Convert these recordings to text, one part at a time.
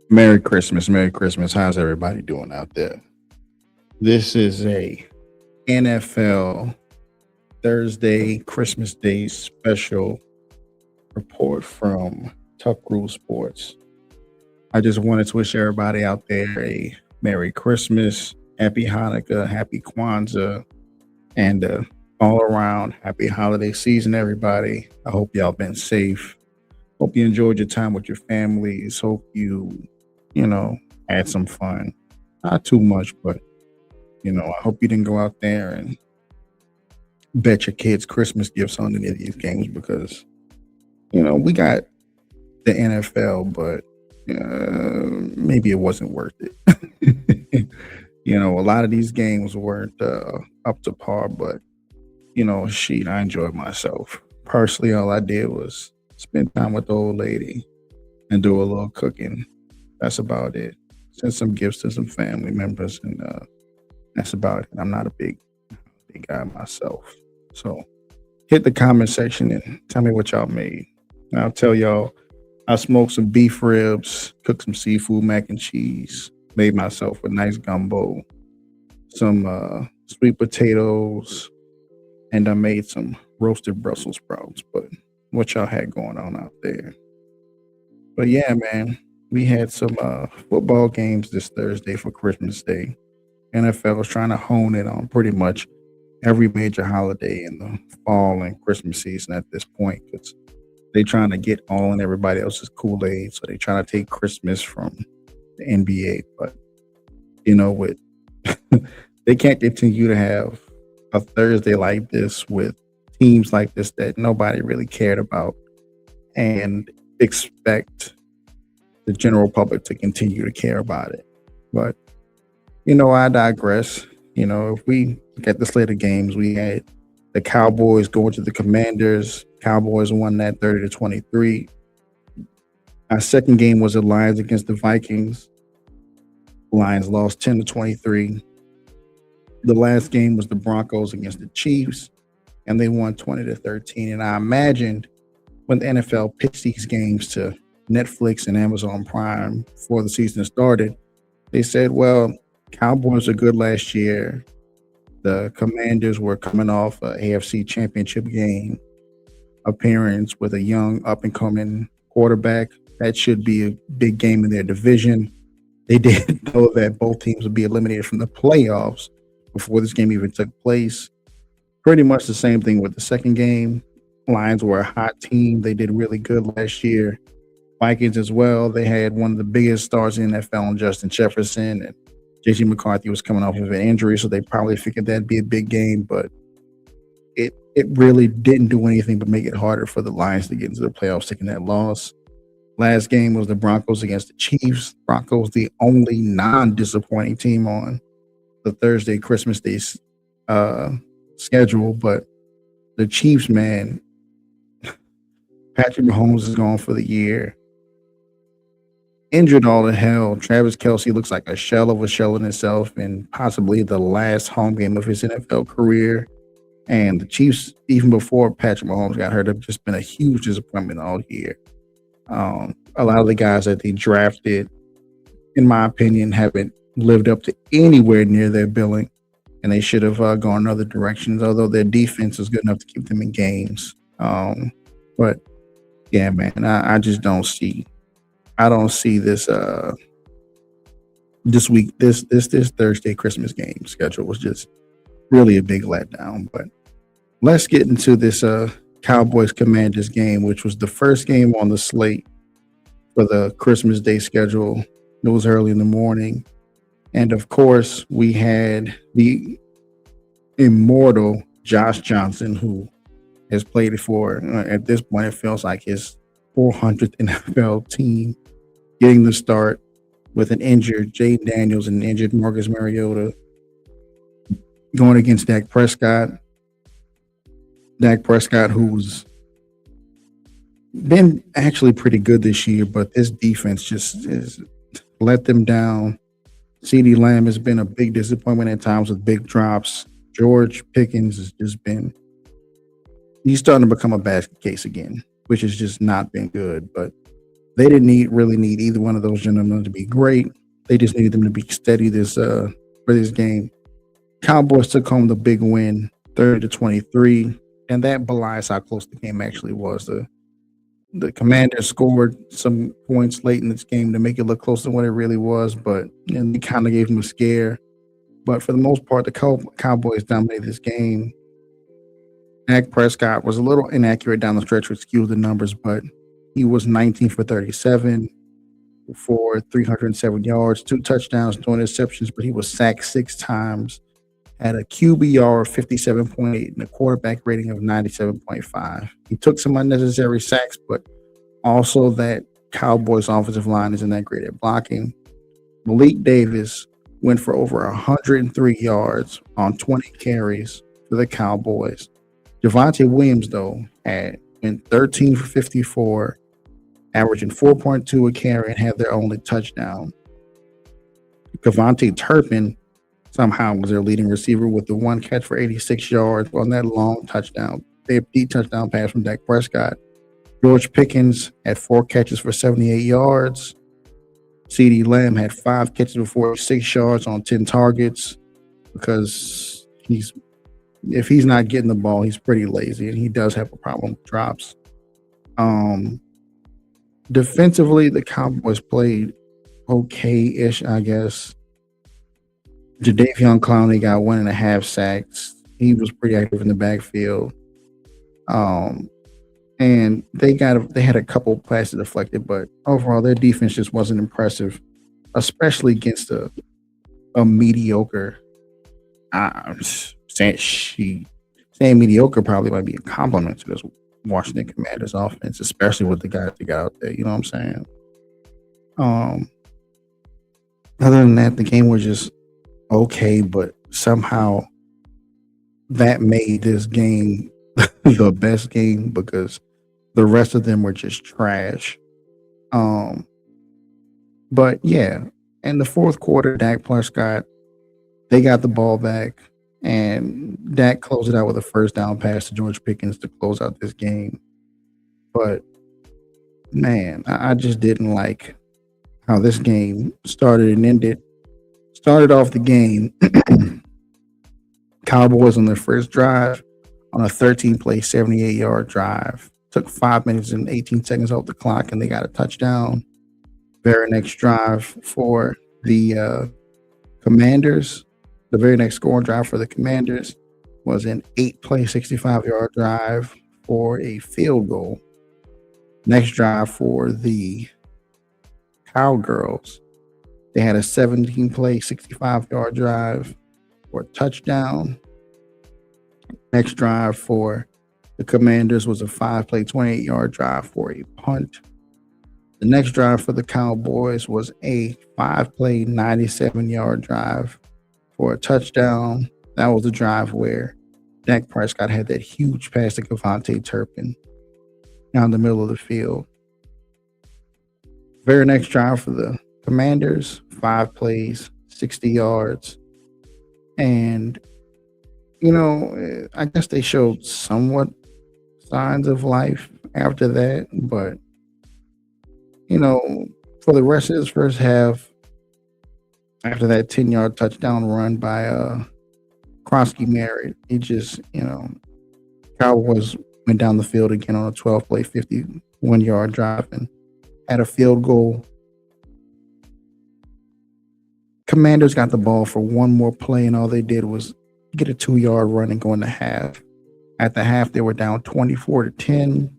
Merry Christmas, Merry Christmas. How's everybody doing out there? This is a NFL Thursday Christmas Day special report from Tuck Rule Sports. I just wanted to wish everybody out there a Merry Christmas, Happy Hanukkah, Happy Kwanzaa, and all around happy holiday season, everybody. I hope y'all been safe. Hope you enjoyed your time with your families. Hope you had some fun. Not too much, but I hope you didn't go out there and bet your kids Christmas gifts on any of these games because we got the NFL, but maybe it wasn't worth it. A lot of these games weren't up to par, but I enjoyed myself. Personally, all I did was spend time with the old lady and do a little cooking. That's about it. Send some gifts to some family members, and that's about it. I'm not a big guy myself, so hit the comment section and tell me what y'all made. And I'll tell y'all, I smoked some beef ribs, cooked some seafood mac and cheese, made myself a nice gumbo, some sweet potatoes, and I made some roasted Brussels sprouts. But what y'all had going on out there? But yeah, man, we had some football games this Thursday for Christmas Day. NFL is trying to hone it on pretty much every major holiday in the fall and Christmas season at this point because they trying to get all and everybody else's Kool-Aid. So they trying to take Christmas from the NBA. But with they can't continue to have a Thursday like this with teams like this that nobody really cared about and expect the general public to continue to care about it. But I digress. If we look at the slate of games, we had the Cowboys going to the Commanders. Cowboys won that 30-23. Our second game was the Lions against the Vikings. Lions lost 10-23. The last game was the Broncos against the Chiefs, and they won 20-13. And I imagined when the NFL pitched these games to Netflix and Amazon Prime before the season started, they said, well, Cowboys are good last year. The Commanders were coming off a AFC Championship game appearance with a young up-and-coming quarterback. That should be a big game in their division. They did know that both teams would be eliminated from the playoffs before this game even took place. Pretty much the same thing with the second game. Lions were a hot team. They did really good last year. Vikings as well. They had one of the biggest stars in the NFL in Justin Jefferson, and J.J. McCarthy was coming off of an injury, so they probably figured that'd be a big game, but it really didn't do anything but make it harder for the Lions to get into the playoffs, taking that loss. Last game was the Broncos against the Chiefs. Broncos, the only non-disappointing team on the Thursday Christmas Day schedule, but the Chiefs, man, Patrick Mahomes is gone for the year. Injured all the hell. Travis Kelce looks like a shell of a shell in itself, and possibly the last home game of his NFL career. And the Chiefs, even before Patrick Mahomes got hurt, have just been a huge disappointment all year. A lot of the guys that they drafted, in my opinion, haven't lived up to anywhere near their billing, and they should have gone other directions, although their defense is good enough to keep them in games. But yeah, man, I just don't see this this week, this Thursday Christmas game schedule was just really a big letdown. But let's get into this Cowboys Commanders game, which was the first game on the slate for the Christmas Day schedule. It was early in the morning. And of course, we had the immortal Josh Johnson, who has played for, at this point, it feels like his 400th NFL team, getting the start with an injured Jaden Daniels and an injured Marcus Mariota, going against Dak Prescott. Dak Prescott, who's been actually pretty good this year, but this defense just has let them down. CeeDee Lamb has been a big disappointment at times with big drops. George Pickens has just been, he's starting to become a basket case again, which has just not been good. But They didn't really need either one of those gentlemen to be great. They just needed them to be steady for this game. Cowboys took home the big win, 30-23, and that belies how close the game actually was. The Commanders scored some points late in this game to make it look closer than what it really was, but they kind of gave them a scare. But for the most part, the Cowboys dominated this game. Dak Prescott was a little inaccurate down the stretch, which skewed the numbers, but he was 19 for 37 for 307 yards, 2 touchdowns, 2 interceptions, but he was sacked 6 times, had a QBR of 57.8 and a quarterback rating of 97.5. He took some unnecessary sacks, but also that Cowboys offensive line isn't that great at blocking. Malik Davis went for over 103 yards on 20 carries for the Cowboys. Javonte Williams, though, went 13 for 54, averaging 4.2 a carry, and had their only touchdown. Devontae Turpin somehow was their leading receiver with the 1 catch for 86 yards on that long touchdown. They had a touchdown pass from Dak Prescott. George Pickens had 4 catches for 78 yards. CeeDee Lamb had 5 catches for 46 yards on 10 targets because if he's not getting the ball, he's pretty lazy, and he does have a problem with drops. Defensively, the Cowboys played okay-ish, I guess. Jadeveon Clowney got 1.5 sacks. He was pretty active in the backfield. And they had a couple passes deflected, but overall their defense just wasn't impressive, especially against a mediocre. Saying mediocre probably might be a compliment to this Washington Commanders offense, especially with the guys they got out there. You know what I'm saying? Other than that, the game was just okay, but somehow that made this game the best game because the rest of them were just trash. But yeah, in the fourth quarter, Dak Prescott, they got the ball back, and Dak closed it out with a first down pass to George Pickens to close out this game. But man, I just didn't like how this game started and ended. Started off the game, Cowboys on their first drive on a 13-play, 78-yard drive. Took 5 minutes and 18 seconds off the clock, and they got a touchdown. Very next drive for the Commanders, the very next scoring drive for the Commanders was an 8-play, 65-yard drive for a field goal. Next drive for the Cowgirls, they had a 17-play, 65-yard drive for a touchdown. Next drive for the Commanders was a 5-play, 28-yard drive for a punt. The next drive for the Cowboys was a 5-play, 97-yard drive for a touchdown. That was the drive where Dak Prescott had that huge pass to Devontae Turpin down the middle of the field. Very next drive for the Commanders, 5 plays, 60 yards. And, I guess they showed somewhat signs of life after that. But, for the rest of this first half, after that 10-yard touchdown run by Krosky Merritt, he just, Cowboys went down the field again on a 12-play, 51-yard drive and had a field goal. Commanders got the ball for one more play, and all they did was get a 2-yard run and go into half. At the half, they were down 24-10.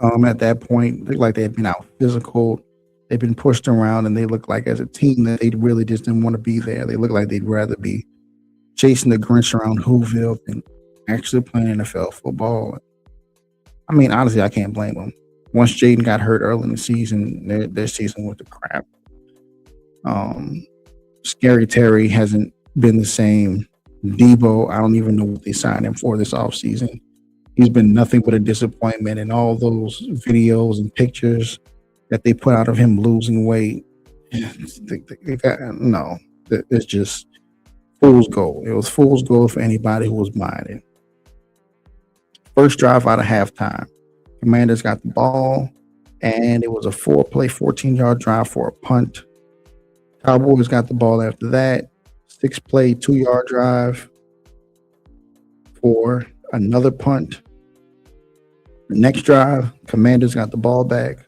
At that point, it looked like they had been out physical. They've been pushed around, and they looked like as a team that they really just didn't want to be there. They looked like they'd rather be chasing the Grinch around Whoville than actually playing NFL football. I mean, honestly, I can't blame them. Once Jaden got hurt early in the season, their season was the crap. Scary Terry hasn't been the same. Debo, I don't even know what they signed him for this offseason. He's been nothing but a disappointment, and all those videos and pictures that they put out of him losing weight, it's just fool's gold. It was fool's gold for anybody who was buying it. First drive out of halftime, Commanders got the ball, and it was a 4-play, 14-yard drive for a punt. Cowboys got the ball after that. 6-play, 2-yard drive for another punt. The next drive, Commanders got the ball back.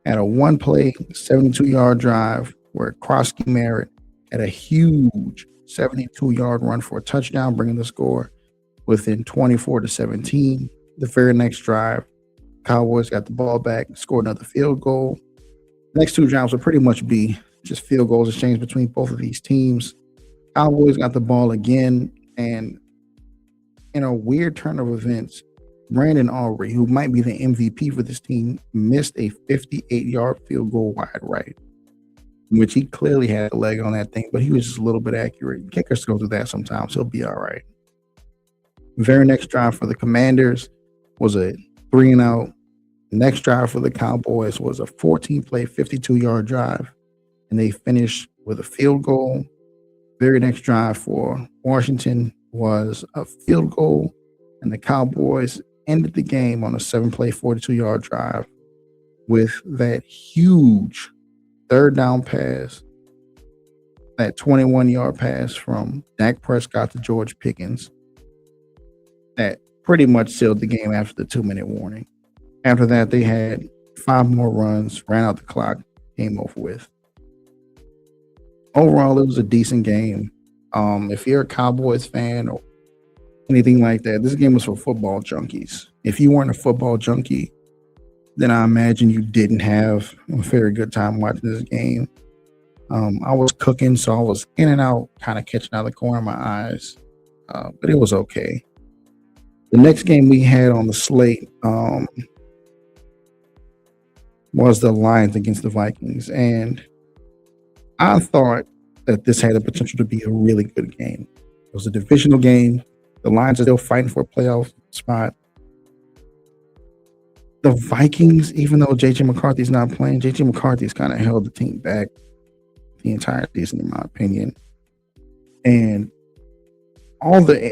Had a 1-play, 72-yard drive where Krosky Merritt had a huge 72-yard run for a touchdown, bringing the score within 24-17. The very next drive, Cowboys got the ball back, scored another field goal. The next two drives will pretty much be just field goals exchanged between both of these teams. Cowboys got the ball again, and in a weird turn of events, Brandon Aubrey, who might be the MVP for this team, missed a 58-yard field goal wide right, which he clearly had a leg on that thing, but he was just a little bit accurate. Kickers go through that sometimes. He'll be all right. Very next drive for the Commanders was a 3-and-out. Next drive for the Cowboys was a 14-play, 52-yard drive, and they finished with a field goal. Very next drive for Washington was a field goal, and the Cowboys ended the game on a 7-play, 42-yard drive with that huge third down pass, that 21-yard pass from Dak Prescott to George Pickens that pretty much sealed the game after the 2-minute warning. After that, they had 5 more runs, ran out the clock, game over with. Overall, it was a decent game. If you're a Cowboys fan or anything like that, this game was for football junkies. If you weren't a football junkie, then I imagine you didn't have a very good time watching this game. I was cooking, so I was in and out, kind of catching out of the corner of my eyes, but it was okay. The next game we had on the slate was the Lions against the Vikings, and I thought that this had the potential to be a really good game. It was a divisional game. The Lions are still fighting for a playoff spot. The Vikings, even though J.J. McCarthy's not playing, J.J. McCarthy's kind of held the team back the entire season, in my opinion. And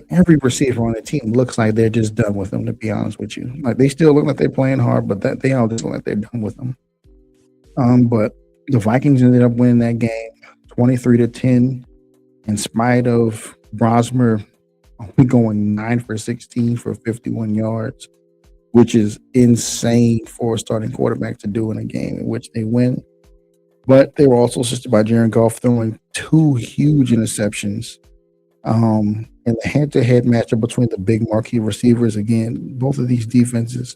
every receiver on the team looks like they're just done with them, to be honest with you. Like, they still look like they're playing hard, but they all just look like they're done with them. But the Vikings ended up winning that game 23-10, in spite of Brosmer only going 9 for 16 for 51 yards, which is insane for a starting quarterback to do in a game in which they win. But they were also assisted by Jared Goff throwing 2 huge interceptions. In the head-to-head matchup between the big marquee receivers, again, both of these defenses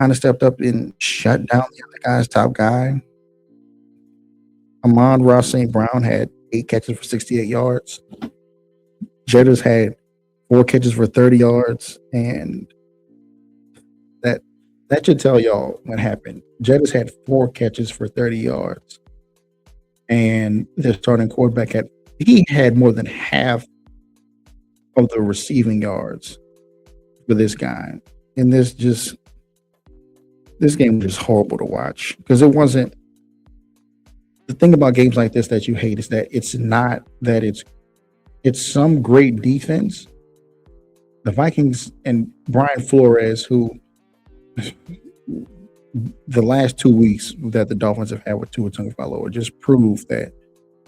kind of stepped up and shut down the other guy's top guy. Amon-Ra St. Brown had 8 catches for 68 yards. Jettas had 4 catches for 30 yards, and that should tell y'all what happened. Jettas had 4 catches for 30 yards, and their starting quarterback had more than half of the receiving yards for this guy. And this game was just horrible to watch, because it wasn't. The thing about games like this that you hate is that it's not that it's some great defense. The Vikings and Brian Flores, who the last 2 weeks that the Dolphins have had with Tua Tagovailoa, just proved that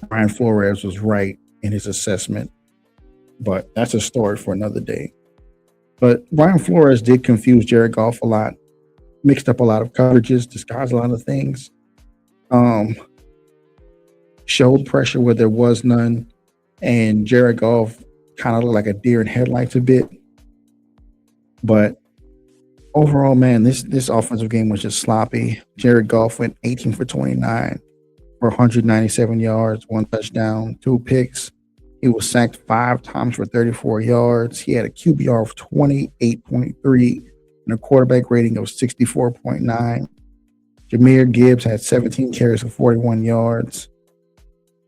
Brian Flores was right in his assessment. But that's a story for another day. But Brian Flores did confuse Jared Goff a lot, mixed up a lot of coverages, disguised a lot of things, showed pressure where there was none, and Jared Goff kind of looked like a deer in headlights a bit. But overall, man, this offensive game was just sloppy. Jared Goff went 18 for 29 for 197 yards, 1 touchdown, 2 picks. He was sacked 5 times for 34 yards. He had a QBR of 28.3 and a quarterback rating of 64.9. Jahmyr Gibbs had 17 carries for 41 yards.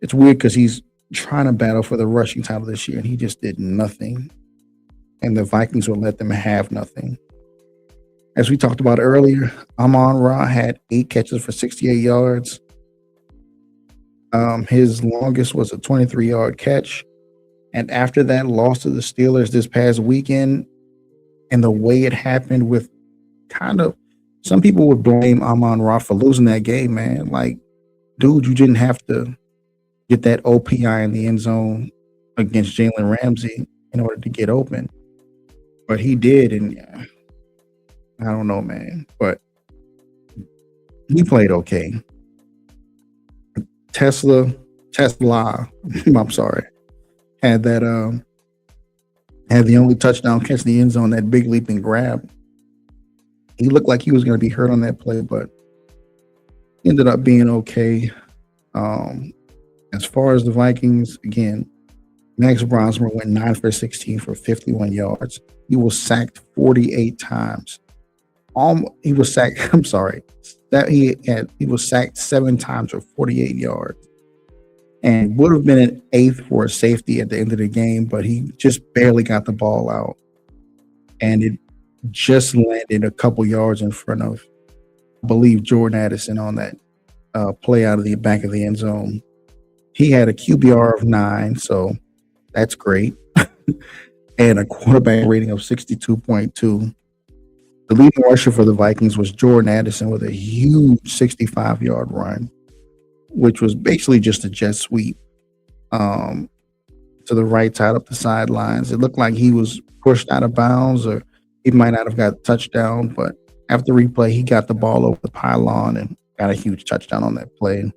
It's weird because he's trying to battle for the rushing title this year, and he just did nothing. And the Vikings will let them have nothing. As we talked about earlier, Amon-Ra had 8 catches for 68 yards. His longest was a 23-yard catch. And after that loss to the Steelers this past weekend, and the way it happened with kind of Some people would blame Amon-Ra for losing that game, man. Like, dude, you didn't have to get that OPI in the end zone against Jalen Ramsey in order to get open. But he did, and I don't know, man. But he played okay. Tesla, I'm sorry, had that had the only touchdown catch in the end zone, that big leaping grab. He looked like he was going to be hurt on that play, but he ended up being okay. As far as the Vikings, again, Max Brosmer went 9 for 16 for 51 yards. He was sacked 48 times. He was sacked. I'm sorry. He was sacked 7 times for 48 yards, and would have been an 8th for a safety at the end of the game, but he just barely got the ball out, and it just landed a couple yards in front of, I believe, Jordan Addison on that play out of the back of the end zone. He had a QBR of 9, so that's great, and a quarterback rating of 62.2. The leading rusher for the Vikings was Jordan Addison with a huge 65-yard run, which was basically just a jet sweep to the right side up the sidelines. It looked like he was pushed out of bounds, or he might not have got a touchdown, but after replay, he got the ball over the pylon and got a huge touchdown on that play.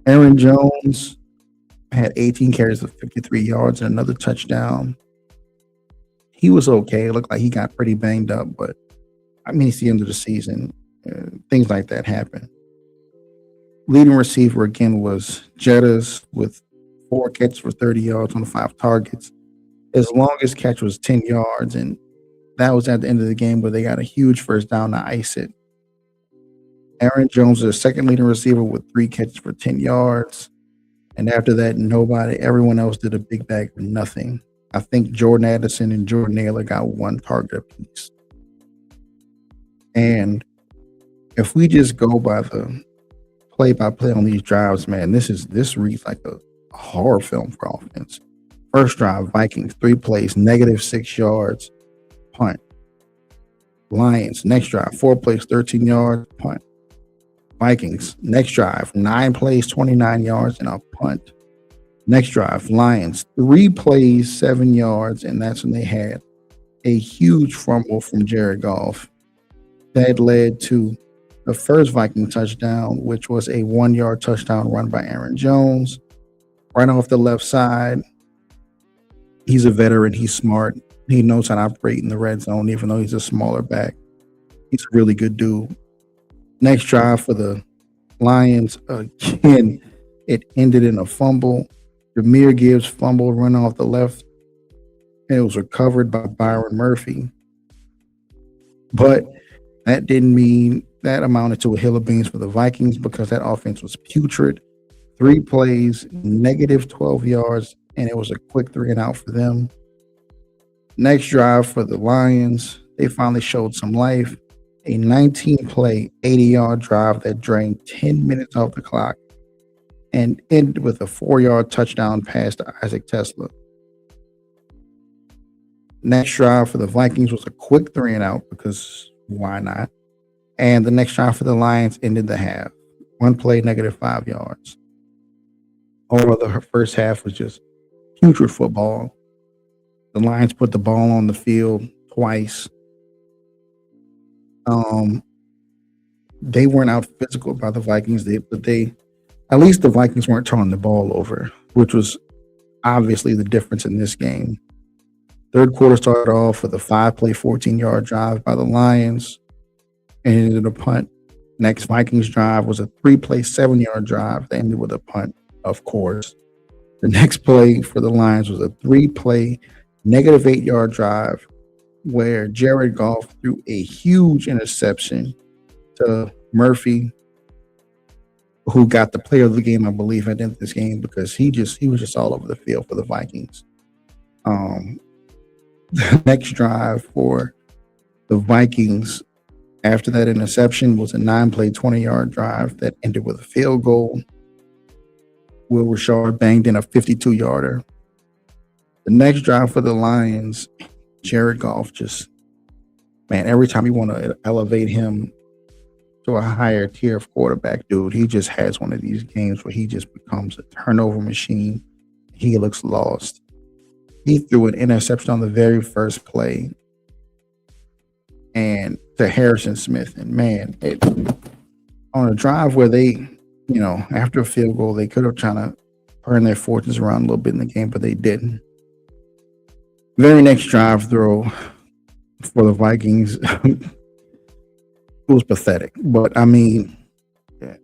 Aaron Jones had 18 carries of 53 yards and another touchdown. He was okay. It looked like he got pretty banged up, but I mean, it's the end of the season. Things like that happen. Leading receiver again was Jettas with 4 catches for 30 yards on 5 targets. His longest catch was 10 yards, and that was at the end of the game where they got a huge first down to ice it. Aaron Jones is the second leading receiver with 3 catches for 10 yards. And after that, everyone else did a big bag for nothing. I think Jordan Addison and Jordan Naylor got 1 target apiece. And if we just go by the play-by-play on these drives, man, this reads like a horror film for offense. First drive, Vikings, 3 plays, -6 yards, punt. Lions, next drive, 4 plays, 13 yards, punt. Vikings, next drive, 9 plays, 29 yards, and a punt. Next drive, Lions, 3 plays, 7 yards, and that's when they had a huge fumble from Jared Goff. That led to the first Viking touchdown, which was a 1-yard touchdown run by Aaron Jones. Right off the left side, he's a veteran. He's smart. He knows how to operate in the red zone, even though he's a smaller back. He's a really good dude. Next drive for the Lions, again, it ended in a fumble. Jahmyr Gibbs fumble run off the left, and it was recovered by Byron Murphy. But that didn't mean that amounted to a hill of beans for the Vikings, because that offense was putrid. 3 plays, -12 yards, and it was a quick 3 and out for them. Next drive for the Lions, they finally showed some life. A 19-play, 80-yard drive that drained 10 minutes off the clock and ended with a 4-yard touchdown pass to Isaac Tesla. Next drive for the Vikings was a quick 3 and out, because why not? And the next drive for the Lions ended the half. 1 play, -5 yards. All of the first half was just putrid football. The Lions put the ball on the field twice. They weren't out physical by the Vikings, but at least the Vikings weren't turning the ball over, which was obviously the difference in this game. Third quarter started off with a 5-play, 14-yard drive by the Lions and ended in a punt. Next Vikings drive was a 3-play, 7-yard drive that ended with a punt, of course. The next play for the Lions was a 3-play, -8-yard drive where Jared Goff threw a huge interception to Murphy, who got the player of the game, I believe, at the end of this game, because he was just all over the field for the Vikings. The next drive for the Vikings after that interception was a 9-play, 20-yard drive that ended with a field goal. Will Rashard banged in a 52-yarder. The next drive for the Lions, Jared Goff just Man, every time you want to elevate him to a higher tier of quarterback, dude, he just has one of these games where he just becomes a turnover machine. He looks lost. He threw an interception on the very first play and to Harrison Smith. And man, on a drive where they, after a field goal, they could have tried to turn their fortunes around a little bit in the game, but they didn't. Very next drive throw for the Vikings, it was pathetic. But I mean,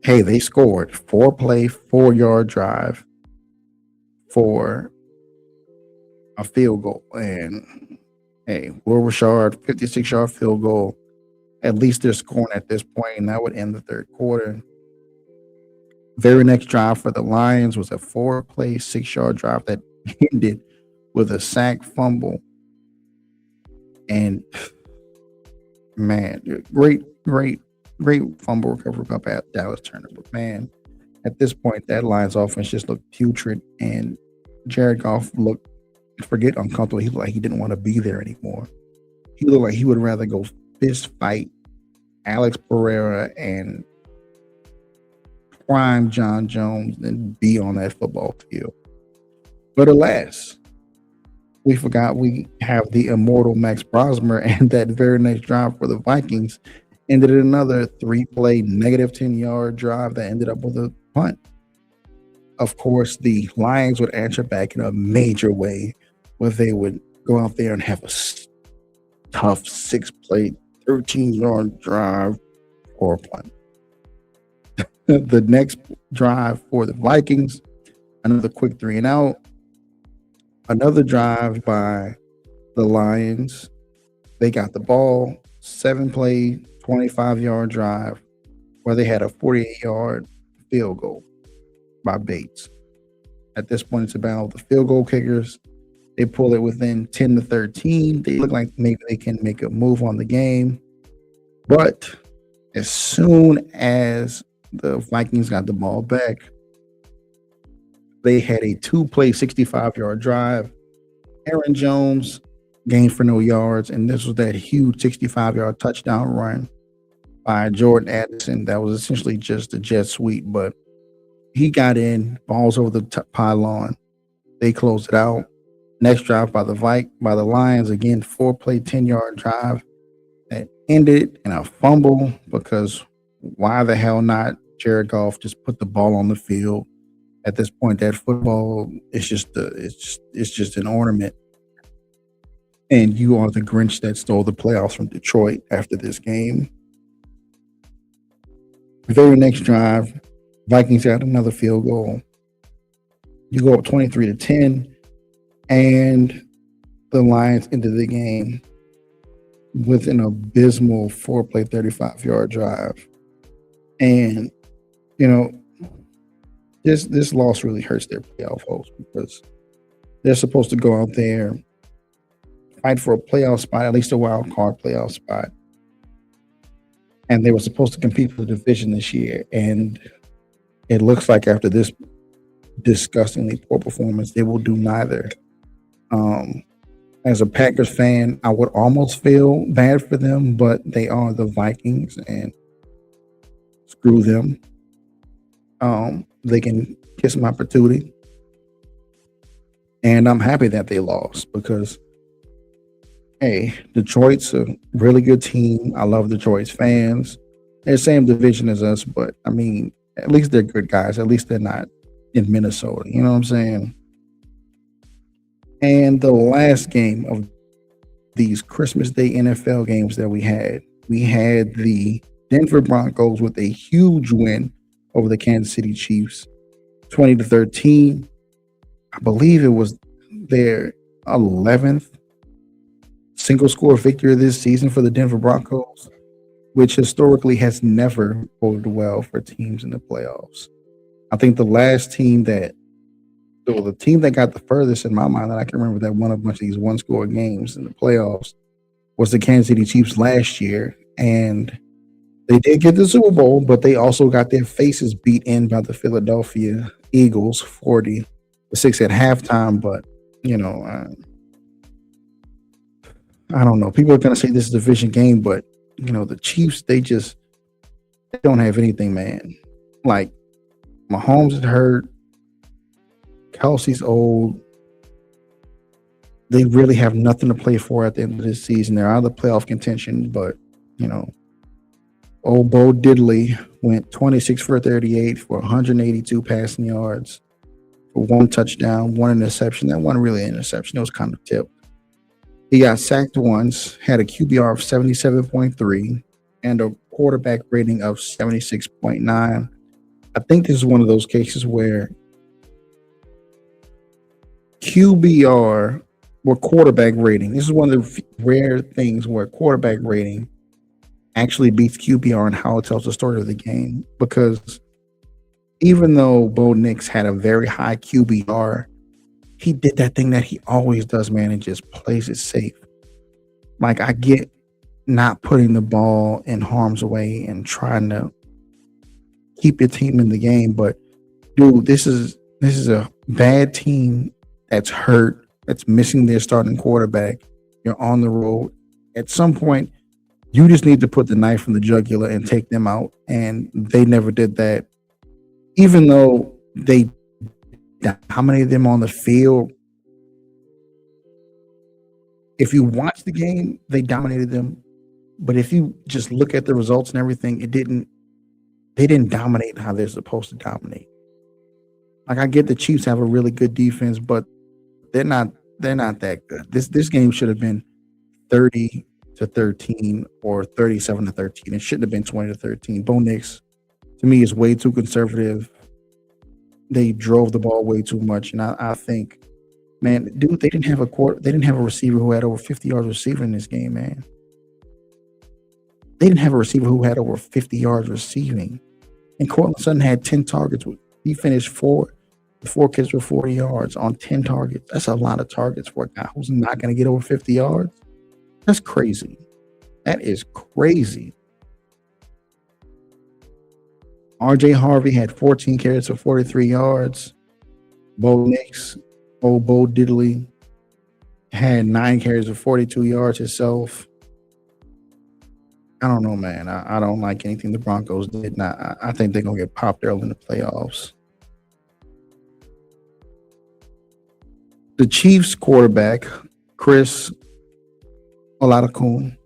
hey, they scored 4-play, 4-yard drive for a field goal. And hey, Will Richard, 56-yard field goal. At least they're scoring at this point, and that would end the third quarter. Very next drive for the Lions was a 4-play, 6-yard drive that ended with a sack fumble. And man, great fumble recovery by Dallas Turner. But man, at this point, that Lions offense just looked putrid, and Jared Goff looked, forget uncomfortable. He looked like he didn't want to be there anymore. He looked like he would rather go fist fight Alex Pereira and prime John Jones than be on that football field. But alas, we forgot we have the immortal Max Brosmer, and that very next drive for the Vikings ended in another 3-play, negative 10-yard drive that ended up with a punt. Of course, the Lions would answer back in a major way, where they would go out there and have a tough 6-play, 13-yard drive or a punt. The next drive for the Vikings, another quick 3-and-out. Another drive by the Lions. They got the ball, 7-play, 25-yard drive, where they had a 48-yard field goal by Bates. At this point, it's about the field goal kickers. They pull it within 10-13. They look like maybe they can make a move on the game. But as soon as the Vikings got the ball back, they had a 2-play, 65-yard drive. Aaron Jones gained for no yards, and this was that huge 65-yard touchdown run by Jordan Addison. That was essentially just a jet sweep, but he got in, balls over the pylon. They closed it out. Next drive by the Lions, again, 4-play, 10-yard drive that ended in a fumble, because why the hell not? Jared Goff just put the ball on the field. At this point, that football is just an ornament. And you are the Grinch that stole the playoffs from Detroit after this game. Very next drive, Vikings got another field goal. You go up 23-10, and the Lions ended the game with an abysmal 4-play, 35-yard drive. And, this loss really hurts their playoff hopes, because they're supposed to go out there, fight for a playoff spot, at least a wild card playoff spot. And they were supposed to compete for the division this year. And it looks like after this disgustingly poor performance, they will do neither. As a Packers fan, I would almost feel bad for them, but they are the Vikings, and screw them. They can kiss my patootie. And I'm happy that they lost, because, hey, Detroit's a really good team. I love Detroit's fans. They're the same division as us, but, I mean, at least they're good guys. At least they're not in Minnesota. You know what I'm saying? And the last game of these Christmas Day NFL games that we had the Denver Broncos with a huge win over the Kansas City Chiefs, 20-13. I believe it was their 11th single score victory this season for the Denver Broncos, which historically has never boded well for teams in the playoffs. I think the team that got the furthest in my mind that I can remember that won a bunch of these one-score games in the playoffs was the Kansas City Chiefs last year. And they did get the Super Bowl, but they also got their faces beat in by the Philadelphia Eagles, 40-6 at halftime. But, I don't know. People are going to say this is a division game, but the Chiefs, they don't have anything, man. Like Mahomes is hurt, Kelsey's old. They really have nothing to play for at the end of this season. They're out of the playoff contention, but you know, old Bo Diddley went 26 for 38 for 182 passing yards, for one touchdown, one interception. That wasn't really an interception. It was kind of tipped. He got sacked once, had a QBR of 77.3, and a quarterback rating of 76.9. I think this is one of those cases where QBR or quarterback rating, this is one of the rare things where quarterback rating actually beats QBR and how it tells the story of the game. Because even though Bo Nix had a very high QBR, he did that thing that he always does, man, and just plays it safe. Like, I get not putting the ball in harm's way and trying to keep your team in the game, but dude, this is a bad team that's hurt, that's missing their starting quarterback. You're on the road. At some point, you just need to put the knife in the jugular and take them out, and they never did that. Even though they dominated them on the field, if you watch the game, they dominated them. But if you just look at the results and everything, they didn't dominate how they're supposed to dominate. Like, I get the Chiefs have a really good defense, but they're not that good. This game should have been 30-13 or 37-13. It shouldn't have been 20-13. Bo Nix, to me, is way too conservative. They drove the ball way too much, and I think, man, dude, they didn't have a receiver who had over 50 yards receiving in this game, man. They didn't have a receiver who had over 50 yards receiving. And Cortland Sutton had 10 targets. He finished four kids for 40 yards on 10 targets. That's a lot of targets for a guy who's not going to get over 50 yards. That's crazy. That is crazy. RJ Harvey had 14 carries for 43 yards. Bo Nix, old Bo Diddley, had 9 carries for 42 yards himself. I don't know, man. I don't like anything the Broncos did. I think they're going to get popped early in the playoffs. The Chiefs quarterback, Chris Oladokun,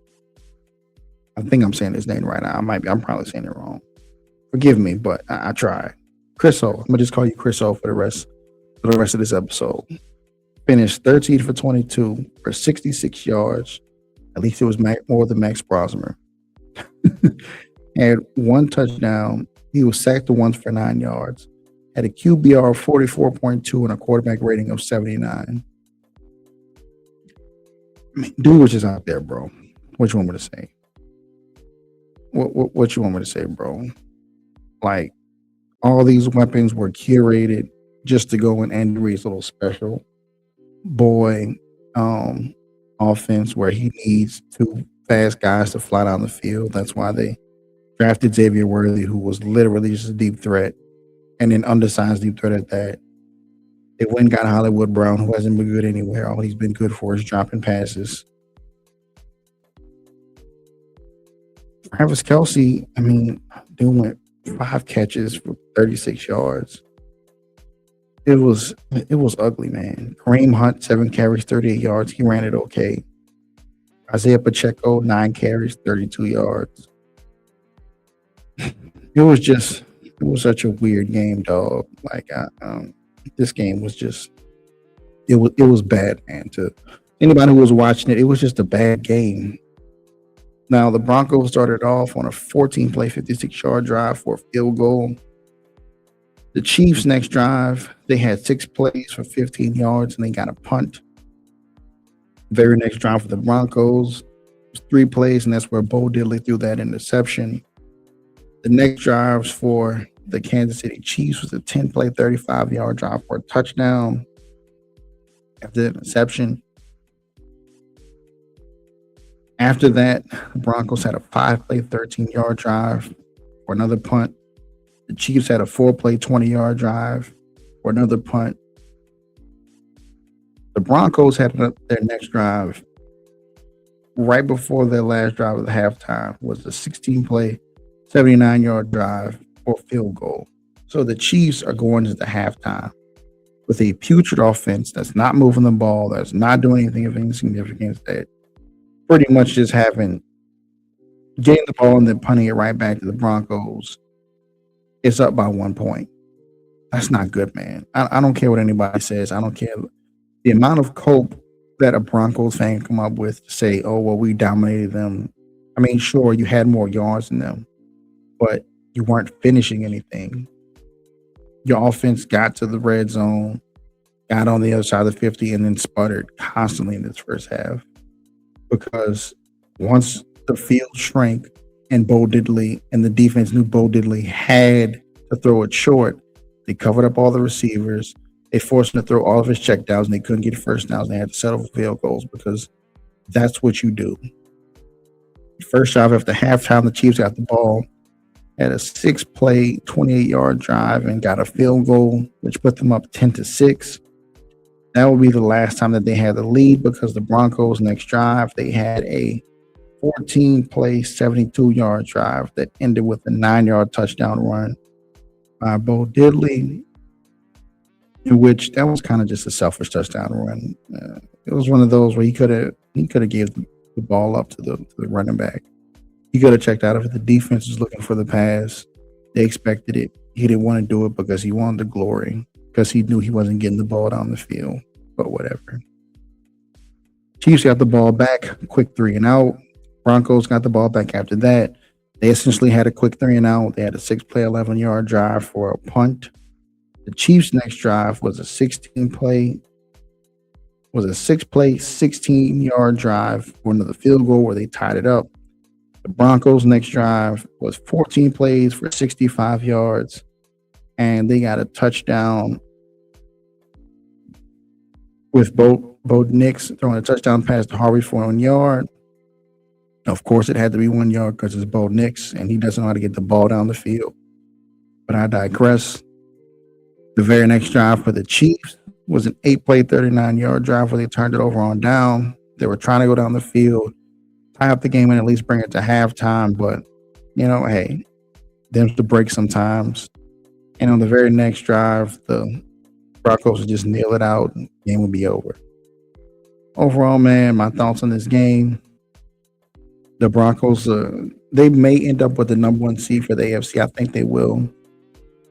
I think I'm saying his name right now. I'm probably saying it wrong. Forgive me, but I tried. Chris O. I'm going to just call you Chris O for the rest of this episode. Finished 13 for 22 for 66 yards. At least it was more than Max Brosmer. Had one touchdown. He was sacked once for 9 yards. Had a QBR of 44.2 and a quarterback rating of 79. I mean, dude was just out there, bro. What you want me to say? What you want me to say, bro? Like, all these weapons were curated just to go in Andy Reid's little special boy offense where he needs 2 fast guys to fly down the field. That's why they drafted Xavier Worthy, who was literally just a deep threat, and an undersized deep threat at that. They went and got Hollywood Brown, who hasn't been good anywhere. All he's been good for is dropping passes. Travis Kelce, I mean, dude went 5 catches for 36 yards. It was ugly, man. Kareem Hunt, 7 carries, 38 yards. He ran it okay. Isaiah Pacheco, 9 carries, 32 yards. It was such a weird game, dog. Like, this game was just, it was bad, man. To anybody who was watching it, it was just a bad game. Now, the Broncos started off on a 14-play, 56-yard drive for a field goal. The Chiefs' next drive, they had 6 plays for 15 yards, and they got a punt. Very next drive for the Broncos was 3 plays, and that's where Bo Diddley threw that interception. The next drives for the Kansas City Chiefs was a 10-play, 35-yard drive for a touchdown after the interception. After that, the Broncos had a 5-play, 13-yard drive for another punt. The Chiefs had a 4-play, 20-yard drive for another punt. The Broncos had their next drive right before their last drive of the halftime was a 16-play, 79-yard drive for a field goal. So the Chiefs are going into the halftime with a putrid offense that's not moving the ball, that's not doing anything of any significance, that pretty much just having getting the ball and then punting it right back to the Broncos. It's up by 1 point. That's not good, man. I don't care what anybody says. I don't care the amount of cope that a Broncos fan come up with to say, "Oh, well, we dominated them." I mean, sure, you had more yards than them, but you weren't finishing anything. Your offense got to the red zone, got on the other side of the 50, and then sputtered constantly in this first half. Because once the field shrank and Bo Diddley and the defense knew Bo Diddley had to throw it short, they covered up all the receivers. They forced him to throw all of his checkdowns, and they couldn't get first downs. They had to settle for field goals because that's what you do. First drive after halftime, the Chiefs got the ball, had a 6-play, 28-yard drive, and got a field goal, which put them up 10-6. That will be the last time that they had the lead because the Broncos' next drive, they had a 14-play, 72-yard drive that ended with a 9-yard touchdown run by Bo Diddley, in which that was kind of just a selfish touchdown run. It was one of those where he could have gave the ball up to the running back. He could have checked out of it. The defense was looking for the pass. They expected it. He didn't want to do it because he wanted the glory, because he knew he wasn't getting the ball down the field. But whatever. Chiefs got the ball back, quick 3 and out. Broncos got the ball back after that. They essentially had a quick 3 and out. They had a 6-play, 11-yard drive for a punt. The Chiefs' next drive was a 6-play, 16-yard drive for another field goal where they tied it up. The Broncos' next drive was 14 plays for 65 yards, and they got a touchdown with Bo Nix throwing a touchdown pass to Harvey for 1 yard. Of course, it had to be 1 yard because it's Bo Nix, and he doesn't know how to get the ball down the field. But I digress. The very next drive for the Chiefs was an 8-play, 39-yard drive where they turned it over on down. They were trying to go down the field, tie up the game, and at least bring it to halftime. But, hey, there's the break sometimes. And on the very next drive, the Broncos would just nail it out and the game would be over. Overall, man, my thoughts on this game. The Broncos, they may end up with the number 1 seed for the AFC. I think they will.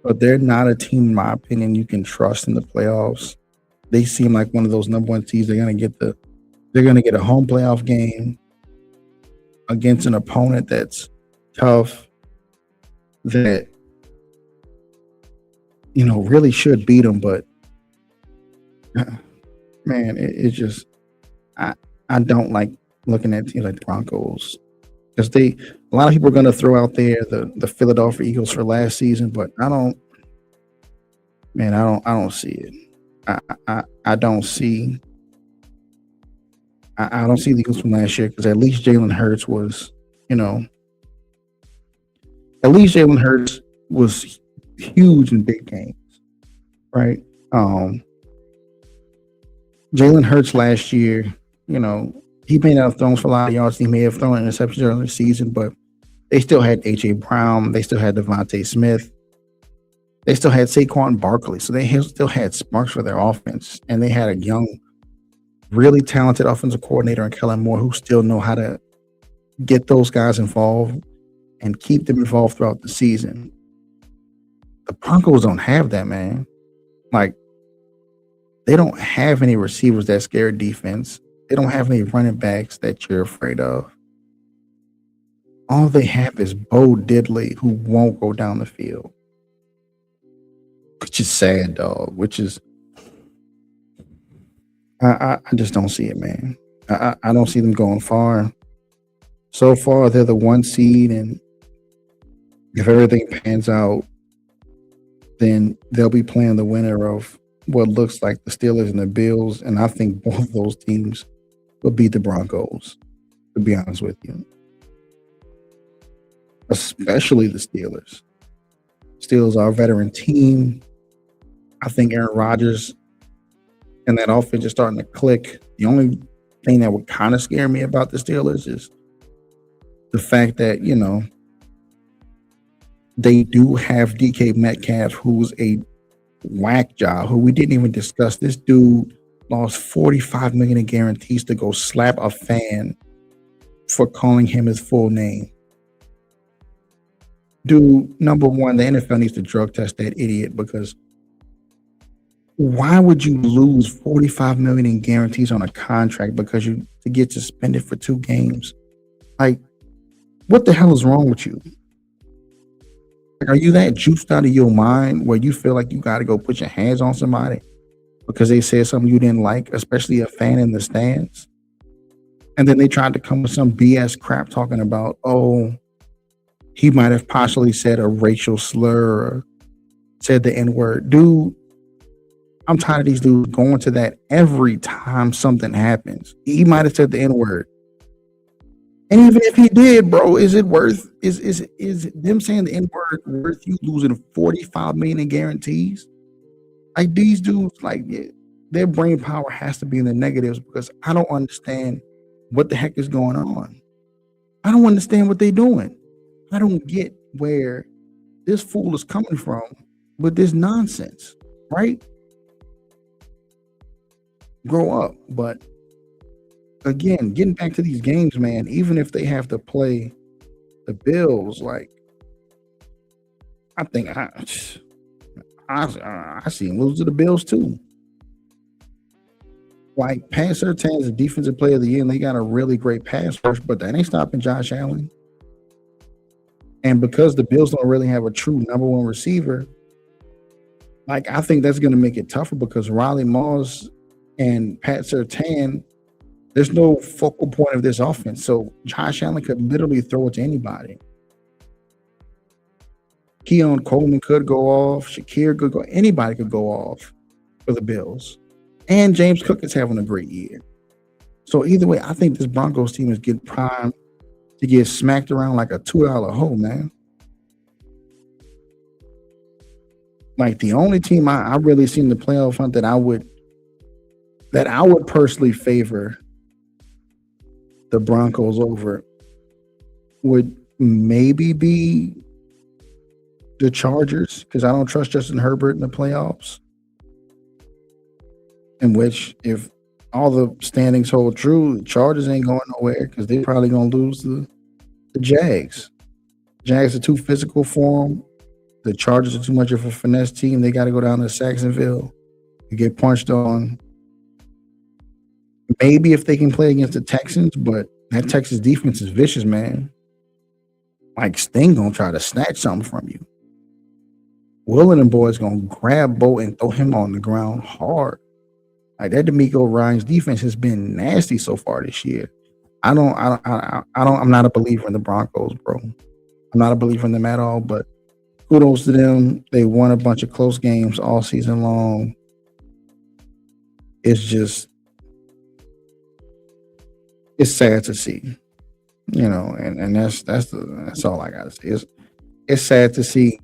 But they're not a team, in my opinion, you can trust in the playoffs. They seem like one of those number 1 seeds. They're gonna get a home playoff game against an opponent that's tough, that really should beat them, but man, it's just I don't like looking at teams like the Broncos because a lot of people are going to throw out there the Philadelphia Eagles for last season, but I don't see it. I don't see the Eagles from last year because at least Jalen Hurts was huge in big games, right? Jalen Hurts last year, he may not have thrown for a lot of yards. He may have thrown interceptions early in the season, but they still had A.J. Brown. They still had Devontae Smith. They still had Saquon Barkley. So they still had sparks for their offense. And they had a young, really talented offensive coordinator in Kellen Moore who still know how to get those guys involved and keep them involved throughout the season. The Broncos don't have that, man. Like, they don't have any receivers that scare defense. They don't have any running backs that you're afraid of. All they have is Bo Diddley, who won't go down the field. Which is sad, dog. I just don't see it, man. I don't see them going far. So far, they're the 1 seed, and if everything pans out, then they'll be playing the winner of what looks like the Steelers and the Bills, and I think both of those teams will beat the Broncos, to be honest with you. Especially the Steelers. Steelers are a veteran team. I think Aaron Rodgers and that offense is starting to click. The only thing that would kind of scare me about the Steelers is the fact that, they do have DK Metcalf, who's a whack job, who we didn't even discuss. This dude lost $45 million in guarantees to go slap a fan for calling him his full name. Dude, number one, the NFL needs to drug test that idiot, because why would you lose $45 million in guarantees on a contract because you to get suspended for 2 games? Like, what the hell is wrong with you? Like, are you that juiced out of your mind where you feel like you got to go put your hands on somebody because they said something you didn't like, especially a fan in the stands? And then they tried to come with some BS crap talking about, oh, he might have possibly said a racial slur or said the N-word. Dude, I'm tired of these dudes going to that every time something happens. He might have said the N-word. And even if he did, bro, is it worth is them saying the N-word worth you losing $45 million in guarantees? Like, these dudes, like, their brain power has to be in the negatives, because I don't understand what the heck is going on. I don't understand what they're doing. I don't get where this fool is coming from with this nonsense, right? Grow up. But again, getting back to these games, man, even if they have to play the Bills, like, I think I see them lose to the Bills too. Like, Pat Surtain is a defensive player of the year, and they got a really great pass rush, but that ain't stopping Josh Allen. And because the Bills don't really have a true number one receiver, like, I think that's going to make it tougher, because Riley Moss and Pat Surtain, there's no focal point of this offense. So Josh Allen could literally throw it to anybody. Keon Coleman could go off. Shakir could go. Anybody could go off for the Bills. And James Cook is having a great year. So either way, I think this Broncos team is getting primed to get smacked around like a $2 hole, man. Like, the only team I really seen in the playoff hunt that I would personally favor the Broncos over would maybe be the Chargers, because I don't trust Justin Herbert in the playoffs. In which, if all the standings hold true, the Chargers ain't going nowhere, because they're probably going to lose the Jags. Jags are too physical for them. The Chargers are too much of a finesse team. They got to go down to Saxonville and get punched on. Maybe if they can play against the Texans, but that Texas defense is vicious, man. Like, Sting gonna try to snatch something from you. Will and them boys gonna grab Bo and throw him on the ground hard. Like, that D'Amico Ryans defense has been nasty so far this year. I'm not a believer in the Broncos, bro. I'm not a believer in them at all, but kudos to them. They won a bunch of close games all season long. It's sad to see, and that's all I gotta say. It's sad to see,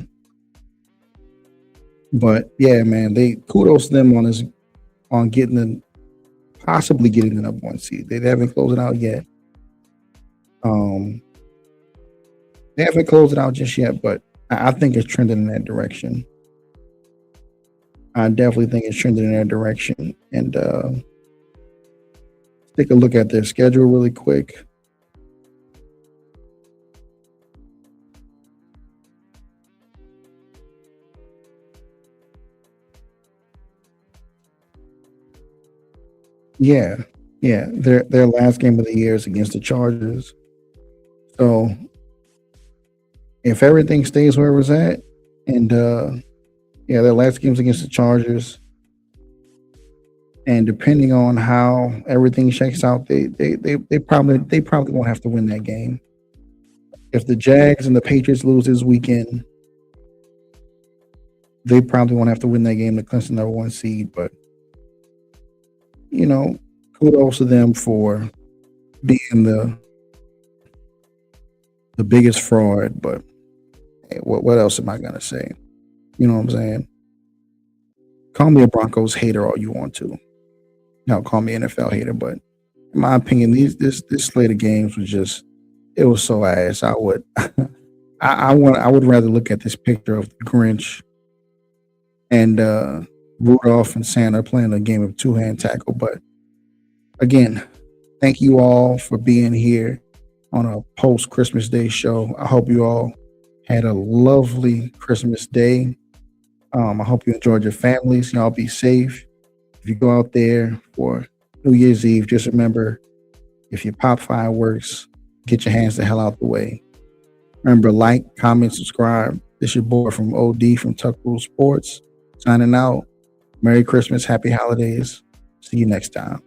but yeah, man, they kudos to them on possibly getting the number one seed. They haven't closed it out yet. They haven't closed it out just yet, but I think it's trending in that direction. I definitely think it's trending in that direction, and take a look at their schedule really quick. Yeah. Their last game of the year is against the Chargers. So if everything stays where it was at, and their last game's against the Chargers. And depending on how everything shakes out, they probably won't have to win that game. If the Jags and the Patriots lose this weekend, they probably won't have to win that game to clinch the number one seed. But kudos to them for being the biggest fraud. But hey, what else am I gonna say? You know what I'm saying? Call me a Broncos hater all you want to. No, call me NFL hater, but In my opinion, this slate of games was just it was so ass. I would I would rather look at this picture of the Grinch and Rudolph and Santa playing a game of two hand tackle. But again, thank you all for being here on a post Christmas Day show. I hope you all had a lovely Christmas day. I hope you enjoyed your families. Y'all be safe. If you go out there for New Year's Eve, just remember if you pop fireworks, get your hands the hell out the way. Remember, like, comment, subscribe. This your boy from OD from Tuck Rule Sports. Signing out. Merry Christmas, Happy Holidays. See you next time.